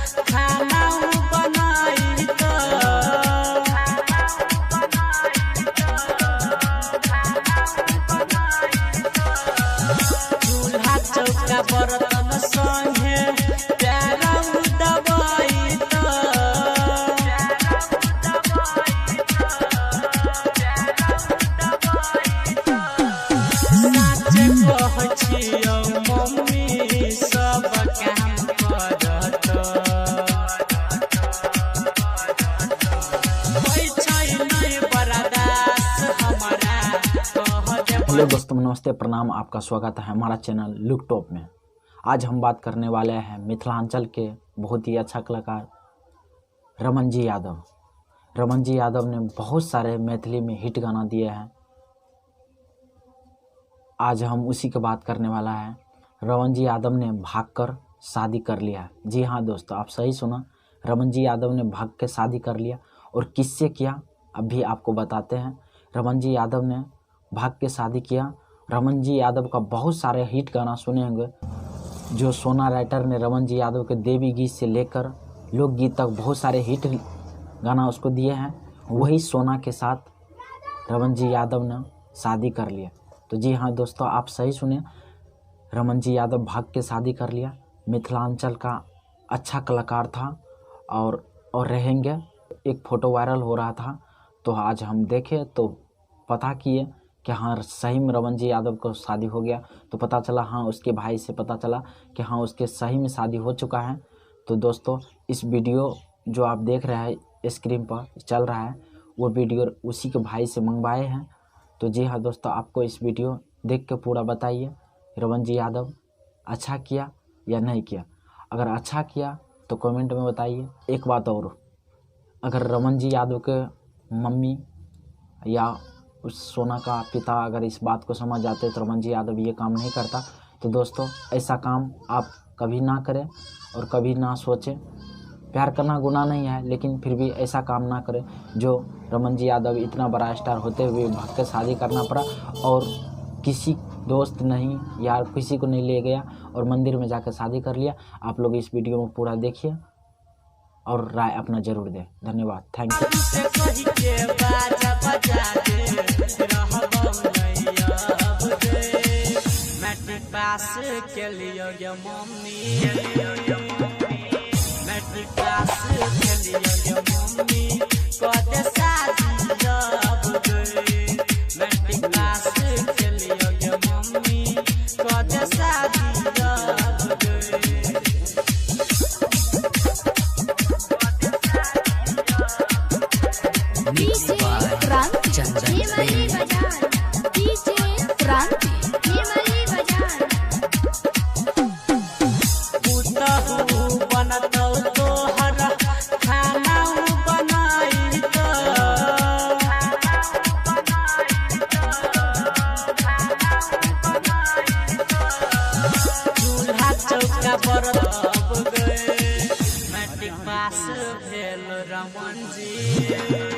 खाना बनाई तो चूल्हा चौका बर्तन संगे प्यारा दबाई तो साचे कहै छियौ मम्मी सब काम करत हेलो दोस्तों, नमस्ते, प्रणाम। आपका स्वागत है हमारा चैनल लुक टॉप में। आज हम बात करने वाले हैं मिथिलांचल के बहुत ही अच्छा कलाकार रमन जी यादव। रमन जी यादव ने बहुत सारे मैथिली में हिट गाना दिए हैं। आज हम उसी की बात करने वाला है। रमन जी यादव ने भागकर शादी कर लिया। जी हाँ दोस्तों, आप सही सुना, रमन जी यादव ने भाग के शादी कर लिया। और किससे किया अभी आपको बताते हैं। रमन जी यादव ने भाग के शादी किया। रमन जी यादव का बहुत सारे हिट गाना सुने होंगे, जो सोना राइटर ने रमन जी यादव के देवी गीत से लेकर लोकगीत तक बहुत सारे हिट गाना उसको दिए हैं। वही सोना के साथ रमन जी यादव ने शादी कर लिया। तो जी हाँ दोस्तों, आप सही सुने, रमन जी यादव भाग के शादी कर लिया। मिथिलांचल का अच्छा कलाकार था और रहेंगे। एक फ़ोटो वायरल हो रहा था, तो आज हम देखे तो पता किए कि हाँ सही में रमन जी यादव को शादी हो गया। तो पता चला, हाँ उसके भाई से पता चला कि हाँ उसके सही में शादी हो चुका है। तो दोस्तों, इस वीडियो जो आप देख रहे हैं स्क्रीन पर चल रहा है, वो वीडियो उसी के भाई से मंगवाए हैं। तो जी हाँ दोस्तों, आपको इस वीडियो देख के पूरा बताइए रमन जी यादव अच्छा किया या नहीं किया। अगर अच्छा किया तो कमेंट में बताइए। एक बात और, अगर रमन जी यादव के मम्मी या उस सोना का पिता अगर इस बात को समझ जाते तो रमन जी यादव ये काम नहीं करता। तो दोस्तों, ऐसा काम आप कभी ना करें और कभी ना सोचें। प्यार करना गुनाह नहीं है, लेकिन फिर भी ऐसा काम ना करें जो रमन जी यादव इतना बड़ा स्टार होते हुए भाग के शादी करना पड़ा और किसी दोस्त नहीं या किसी को नहीं ले गया और मंदिर में जाकर शादी कर लिया। आप लोग इस वीडियो में पूरा देखिए और राय अपना जरूर दें। धन्यवाद, थैंक मैट्रिक पास के लिए मम्मी, मैट्रिक पास के लिए मम्मी कदे शादी जब गई। मैट्रिक पास के लिए मम्मी कदे शादी जब गई। चूल्हा चौका बर्तन गए, मैट्रिक पास भेल रमन जी।